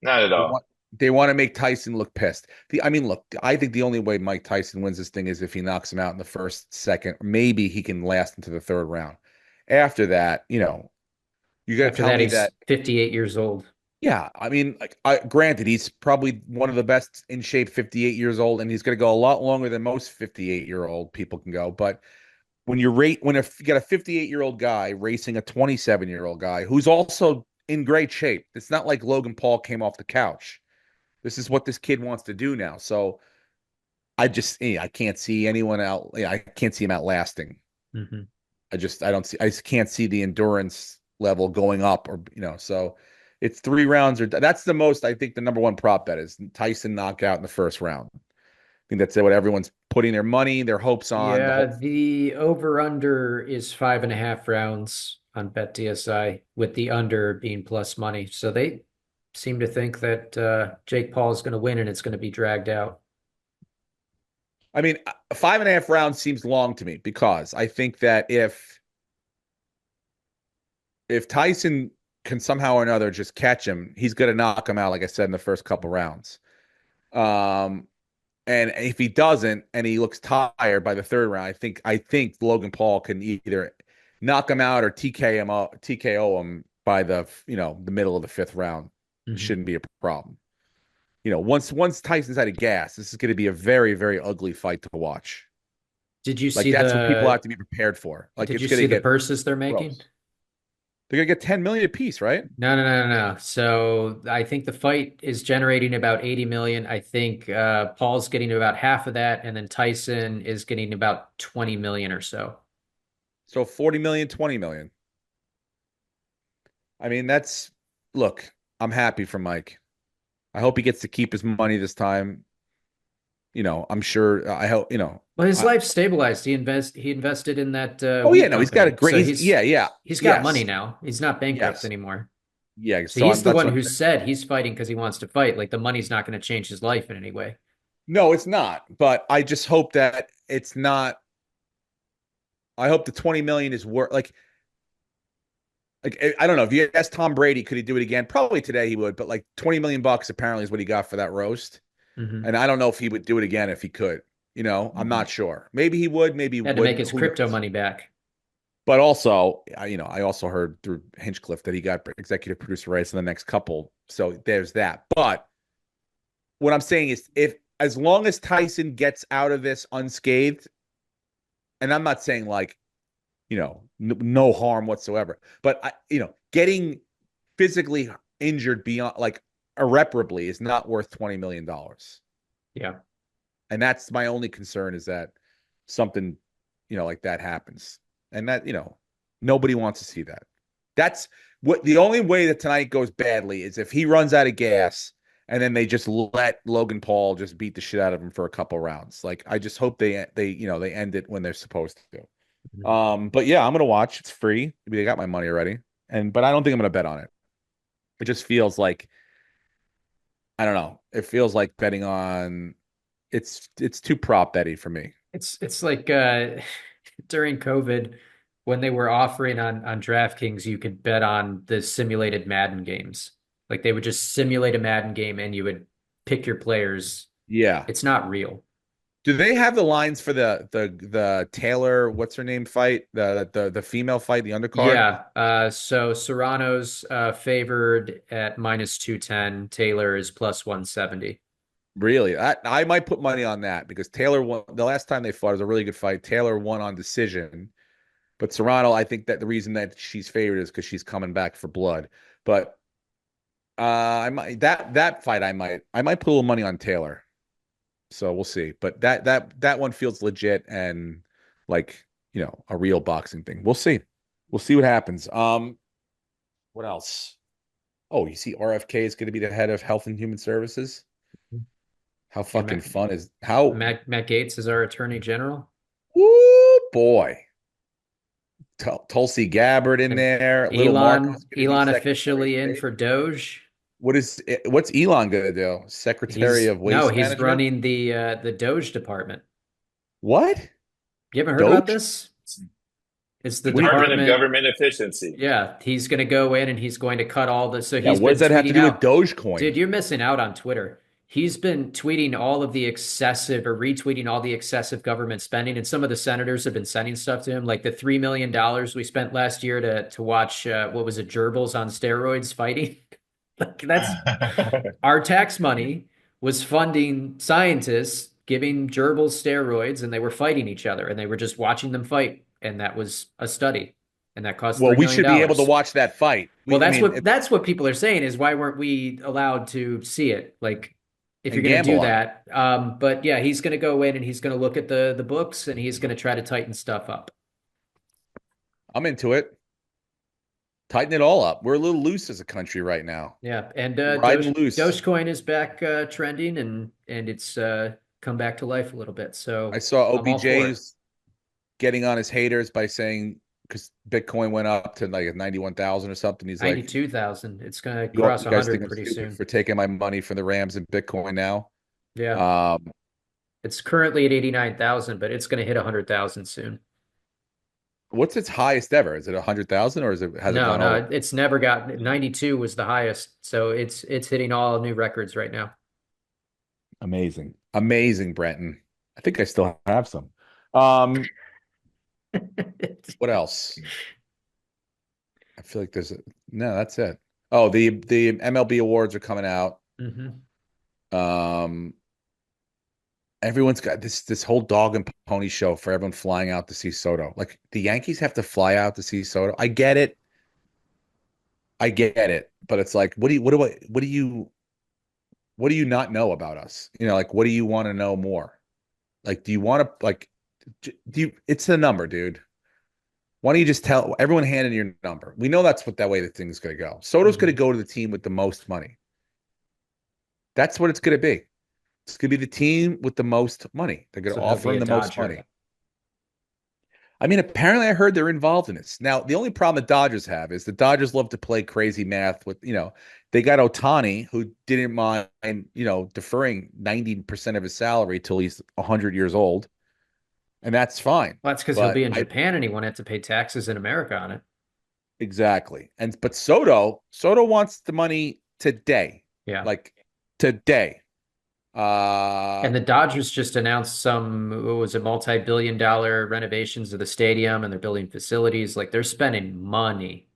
Not at all. They want to make Tyson look pissed. Look, I think the only way Mike Tyson wins this thing is if he knocks him out in the first, second. Maybe he can last into the third round. After that, you got to tell me that 58 years old. Yeah, granted, he's probably one of the best in shape 58 years old, and he's going to go a lot longer than most 58-year-old people can go. But when you got a 58-year-old guy racing a 27-year-old guy who's also in great shape, it's not like Logan Paul came off the couch. This is what this kid wants to do now. So I can't see anyone out. I can't see him outlasting. I just can't see the endurance level going up so it's 3 rounds that's the most. I think the number one prop bet is Tyson knockout in the first round. I think that's what everyone's putting their money, their hopes on. Yeah, the over under is 5.5 rounds on BetDSI with the under being plus money. So they seem to think that Jake Paul is going to win and it's going to be dragged out. 5.5 rounds seems long to me because I think that if Tyson can somehow or another just catch him, he's going to knock him out, like I said, in the first couple rounds. And if he doesn't, and he looks tired by the third round, I think Logan Paul can either knock him out or TKO him by the middle of the fifth round. It Mhm. shouldn't be a problem. Once Tyson's out of gas, this is going to be a very, very ugly fight to watch. Did you Like see that's what people the have to be prepared for. Like did it's you going see to the get purses they're making? gross. They're going to get 10 million apiece, right? No. So I think the fight is generating about 80 million. I think Paul's getting about half of that, and then Tyson is getting about 20 million or so. So 40 million, 20 million. I mean, look, I'm happy for Mike. I hope he gets to keep his money this time. I'm sure I hope, Well, his I, life stabilized. He invested in that oh yeah, wheat no, he's got a company. great, So yeah, he's got money yes, now. He's not bankrupt yes, anymore. yeah. So So he's the that's one what I'm who saying. said he's fighting because he wants to fight. Like the money's not going to change his life in any way. No, it's not. But I just hope that it's not. I hope the 20 million is worth like I don't know if you ask Tom Brady, could he do it again? Probably today he would, but like 20 million bucks apparently is what he got for that roast. Hmm. And I don't know if he would do it again if he could. I'm not sure. Maybe he would, maybe he Had to make wouldn't. his Who crypto knows? money back. But also, I also heard through Hinchcliffe that he got executive producer rights in the next couple. So there's that. But what I'm saying is, if as long as Tyson gets out of this unscathed, and I'm not saying like, no harm whatsoever, but getting physically injured beyond like irreparably is not worth $20 million. Yeah. And that's my only concern is that something, like that happens. And that, nobody wants to see that. That's what the only way that tonight goes badly is if he runs out of gas and then they just let Logan Paul just beat the shit out of him for a couple rounds. Like I just hope they end it when they're supposed to. Mhm. But yeah, I'm gonna watch. It's free. They got my money already. But I don't think I'm gonna bet on it. It just feels like I don't know. It feels like betting on it's too prop betty for me. It's like during COVID when they were offering on DraftKings, you could bet on the simulated Madden games. Like they would just simulate a Madden game and you would pick your players. Yeah. It's not real. Do they have the lines for the Taylor, what's her name fight? The female fight, the undercard? Yeah. So Serrano's favored at minus 210. Taylor is plus 170. Really? I might put money on that because Taylor won the last time they fought. It was a really good fight. Taylor won on decision, but Serrano, I think that the reason that she's favored is because she's coming back for blood. But I might that fight I might put a little money on Taylor. So we'll see. But that one feels legit and like, a real boxing thing. We'll see. We'll see what happens. What else? Oh, you see RFK is going to be the head of Health and Human Services. How Yeah, fucking fun is how Matt Gates is our attorney general. woo boy. Tulsi Gabbard in And there. Little Marco's going to be Elon Secretary of officially in State. for Doge. What's Elon going to do? Secretary of Waste He's Management? running the Doge department. What? You haven't heard about Doge? this? It's the Department of department. Government Efficiency. Yeah, he's going to go in and he's going to cut all the. So Yeah, he's what been does that have to tweeting do with out. Dogecoin? Dude, you're missing out on Twitter. He's been tweeting all of the excessive or retweeting all the excessive government spending, and some of the senators have been sending stuff to him, like the $3 million we spent last year to watch what was it, gerbils on steroids fighting. Like that's our tax money was funding scientists giving gerbils steroids, and they were fighting each other, and they were just watching them fight, and that was a study, and that cost Well, $3 we million. should be able to watch that fight. Well, that's what people are saying is why weren't we allowed to see it? Like if you're and going to gamble do on it. that. But yeah, he's going to go in and he's going to look at the books and he's going to try to tighten stuff up. I'm into it. Tighten it all up. We're a little loose as a country right now. Yeah, and Riding loose. Dogecoin is back trending and it's come back to life a little bit. So I saw I'm all for it. OBJ's getting on his haters by saying because Bitcoin went up to like 91,000 or something. He's like 92,000. It's going to you cross guys 100 think I'm pretty stupid soon. for taking my money from the Rams and Bitcoin now. Yeah. It's currently at 89,000, but it's going to hit 100,000 soon. What's its highest ever? Is it 100,000 or has it gone over? It's never gotten 92 was the highest. So it's hitting all new records right now. Amazing. Amazing, Brenton. I think I still have some. What else? I feel like no, that's it. Oh, the MLB awards are coming out. Um, everyone's got this whole dog and pony show for everyone flying out to see Soto. Like the Yankees have to fly out to see Soto. I get it. But it's like, what do you not know about us? Like, what do you want to know more? Like, do you want to it's the number, dude. Why don't you just tell everyone, hand in your number? We know that's that way the thing's going to go. Soto's going to go to the team with the most money. That's what it's going to be. It's going to be the team with the most money. They're going to offer him the most money. I mean, apparently I heard they're involved in this. Now, the only problem the Dodgers have is the Dodgers love to play crazy math with, they got Ohtani, who didn't mind, deferring 90% of his salary till he's 100 years old. And that's fine. Well, that's because he'll be in Japan and he won't have to pay taxes in America on it. Exactly. But Soto wants the money today. Yeah. Like today. And the Dodgers just announced multi-billion-dollar renovations of the stadium, and they're building facilities. Like, they're spending money.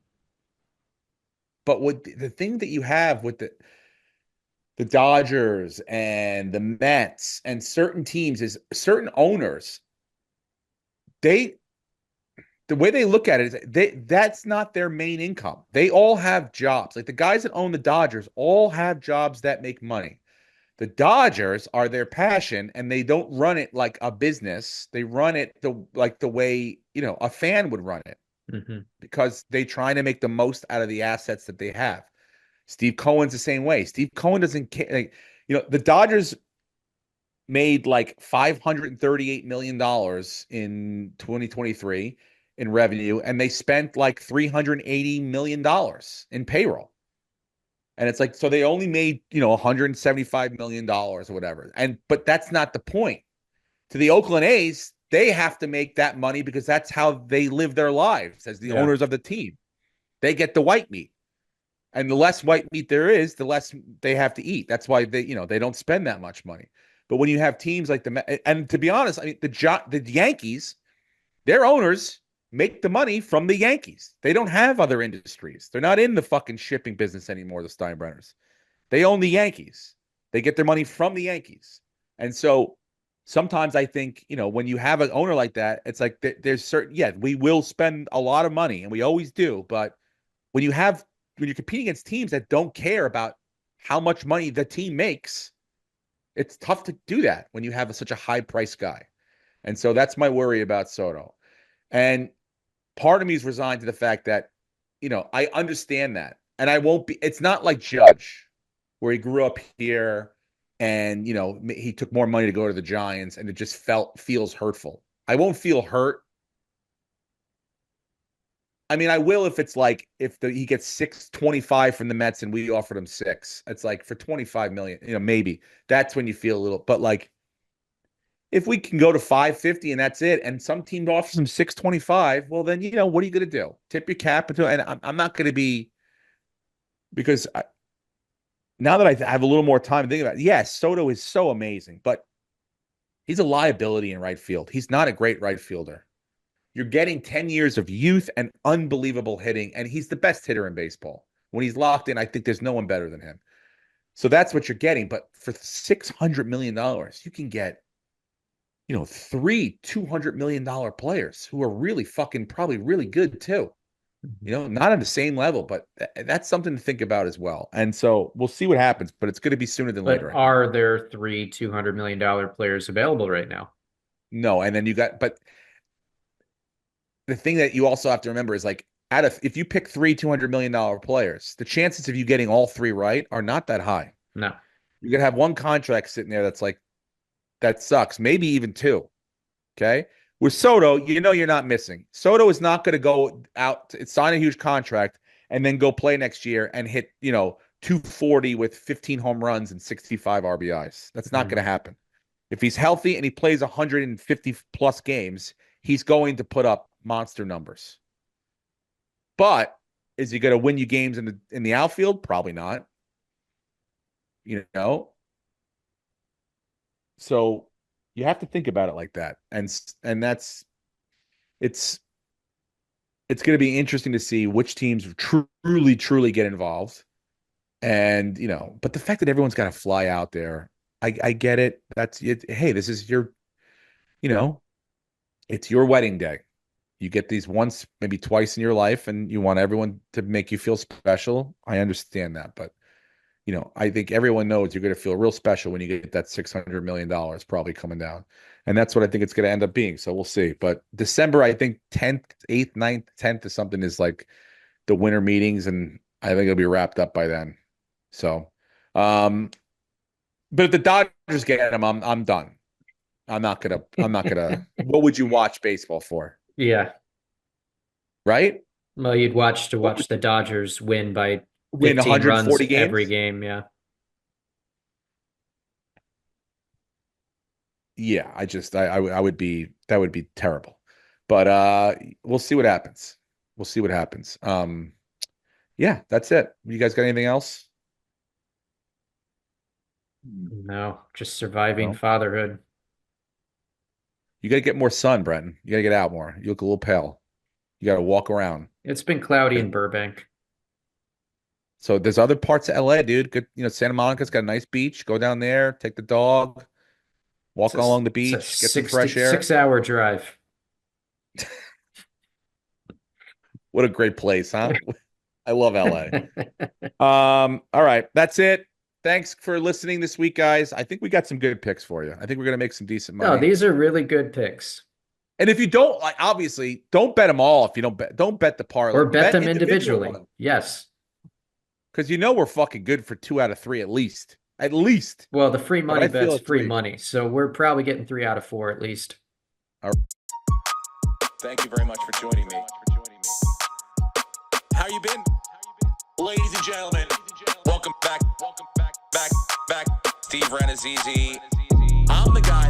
But what the thing that you have with the Dodgers and the Mets and certain teams is certain owners, the way they look at it is that's not their main income. They all have jobs. Like the guys that own the Dodgers all have jobs that make money. The Dodgers are their passion, and they don't run it like a business. They run it like the way, a fan would run it, because they try to make the most out of the assets that they have. Steve Cohen's the same way. Steve Cohen doesn't care. The Dodgers made like $538 million in 2023 in revenue, and they spent like $380 million in payroll. And it's like, so they only made, $175 million or whatever. But that's not the point. To the Oakland A's, they have to make that money because that's how they live their lives as the owners of the team. They get the white meat. And the less white meat there is, the less they have to eat. That's why they don't spend that much money. But when you have teams like and to be honest, I mean, the Yankees, their owners make the money from the Yankees. They don't have other industries. They're not in the fucking shipping business anymore, the Steinbrenners. They own the Yankees. They get their money from the Yankees. And so sometimes I think, when you have an owner like that, it's like there's certain, we will spend a lot of money, and we always do. But when you're competing against teams that don't care about how much money the team makes, it's tough to do that when you have such a high price guy. And so that's my worry about Soto. And part of me is resigned to the fact that, I understand that. And it's not like Judge, where he grew up here and, he took more money to go to the Giants, and it just feels hurtful. I won't feel hurt. I mean, I will if it's like, he gets $625 from the Mets and we offered him $6. It's like for $25 million, maybe that's when you feel a little, but like, if we can go to $550 and that's it, and some team offers them $625, well, then, what are you going to do? Tip your cap into it? And I'm not going to be, because now that I have a little more time to think about it, yes, Soto is so amazing, but he's a liability in right field. He's not a great right fielder. You're getting 10 years of youth and unbelievable hitting, and he's the best hitter in baseball. When he's locked in, I think there's no one better than him. So that's what you're getting. But for $600 million, you can get, 3 $200 million players who are really fucking probably really good too. Not on the same level, but that's something to think about as well. And so we'll see what happens, but it's going to be sooner than later. Are there 3 $200 million players available right now? No. And then but the thing that you also have to remember is like, if you pick 3 $200 million players, the chances of you getting all 3 right are not that high. No. You're going to have one contract sitting there that's like, that sucks. Maybe even 2. Okay. With Soto, you're not missing. Soto is not going to go out, sign a huge contract, and then go play next year and hit, 240 with 15 home runs and 65 RBIs. That's not going to happen. If he's healthy and he plays 150 plus games, he's going to put up monster numbers. But is he going to win you games in the outfield? Probably not. So you have to think about it like that. And that's it's going to be interesting to see which teams truly get involved. And, but the fact that everyone's got to fly out there, I get it. That's it. Hey, this is your, it's your wedding day. You get these once, maybe twice in your life, and you want everyone to make you feel special. I understand that. But, I think everyone knows you're going to feel real special when you get that $600 million probably coming down. And that's what I think it's going to end up being. So we'll see. But December, I think 10th, 8th, 9th, 10th or something is like the winter meetings. And I think it'll be wrapped up by then. So, but if the Dodgers get him, I'm done. I'm not gonna. What would you watch baseball for? Yeah. Right. Well, you'd watch the Dodgers win by 15 140 runs games every game. Yeah. Yeah. I would be. That would be terrible. But we'll see what happens. Yeah, that's it. You guys got anything else? No, just surviving fatherhood. You got to get more sun, Brenton. You got to get out more. You look a little pale. You got to walk around. It's been cloudy in Burbank. So there's other parts of LA, dude. Good, Santa Monica's got a nice beach. Go down there, take the dog, walk along the beach, get some fresh air. 6-hour drive. What a great place, huh? I love LA. All right, that's it. Thanks for listening this week, guys. I think we got some good picks for you. I think we're gonna make some decent money. No, these are really good picks. And if you don't, obviously, don't bet them all. If you don't bet the parlay, or bet them individually. Yes, because we're fucking good for 2 out of 3 at least. At least. Well, the free money bet's free money, so we're probably getting 3 out of 4 at least. All right. Thank you very much for joining me. How you been? Ladies and gentlemen, welcome back. Steve Renazizi. I'm the guy